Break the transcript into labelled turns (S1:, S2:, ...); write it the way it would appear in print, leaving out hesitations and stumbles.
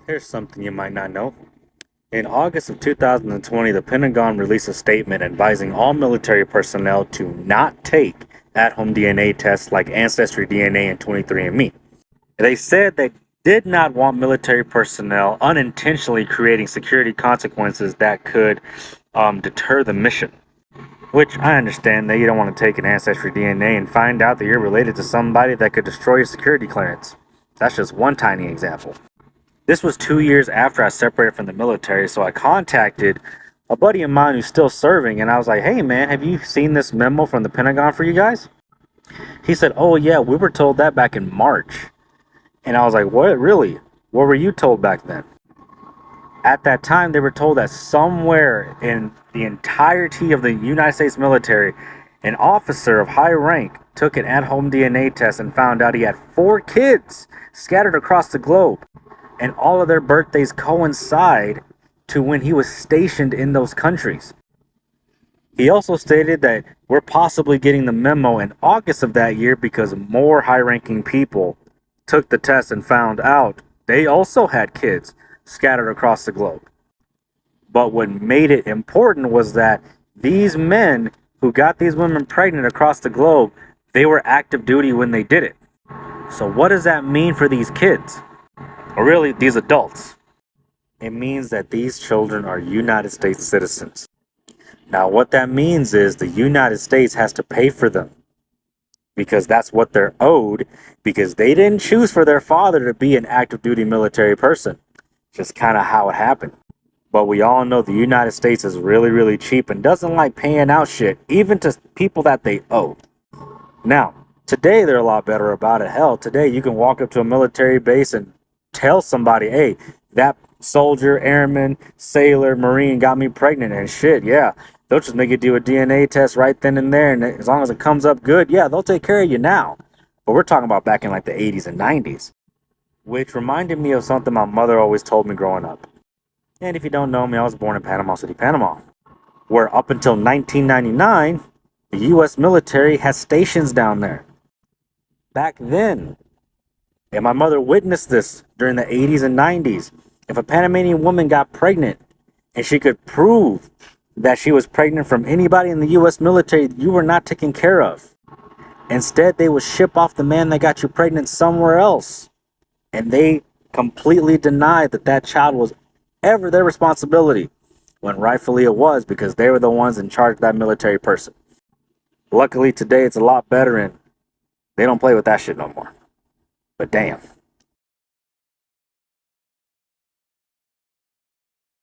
S1: Here's something you might not know. In August of 2020, the Pentagon released a statement advising all military personnel to not take at home DNA tests like Ancestry DNA and 23andMe. They said they did not want military personnel unintentionally creating security consequences that could deter the mission. Which I understand that you don't want to take an Ancestry DNA and find out that you're related to somebody that could destroy your security clearance. That's just one tiny example. This was 2 years after I separated from the military, so I contacted a buddy of mine who's still serving, and I was like, hey man, have you seen this memo from the Pentagon for you guys? He said, oh yeah, we were told that back in March. And I was like, what, really? What were you told back then? At that time, they were told that somewhere in the entirety of the United States military, an officer of high rank took an at-home DNA test and found out he had 4 kids scattered across the globe, and all of their birthdays coincide to when he was stationed in those countries. He also stated that we're possibly getting the memo in August of that year because more high-ranking people took the test and found out they also had kids scattered across the globe. But what made it important was that these men who got these women pregnant across the globe, they were active duty when they did it. So what does that mean for these kids? Or really, these adults? It means that these children are United States citizens. Now, what that means is the United States has to pay for them because that's what they're owed, because they didn't choose for their father to be an active duty military person. Just kind of how it happened. But we all know the United States is really, really cheap and doesn't like paying out shit, even to people that they owe. Now, today they're a lot better about it. Hell, today you can walk up to a military base and tell somebody, hey, that soldier, airman, sailor, marine got me pregnant and shit, yeah. They'll just make you do a DNA test right then and there, and as long as it comes up good, yeah, they'll take care of you now. But we're talking about back in like the 80s and 90s. Which reminded me of something my mother always told me growing up. And if you don't know me, I was born in Panama City, Panama, where up until 1999, the U.S. military had stations down there. Back then, and my mother witnessed this during the 80s and 90s, if a Panamanian woman got pregnant and she could prove that she was pregnant from anybody in the U.S. military, you were not taken care of. Instead, they would ship off the man that got you pregnant somewhere else. And they completely denied that that child was ever their responsibility, when rightfully it was, because they were the ones in charge of that military person. Luckily today it's a lot better and they don't play with that shit no more. But damn.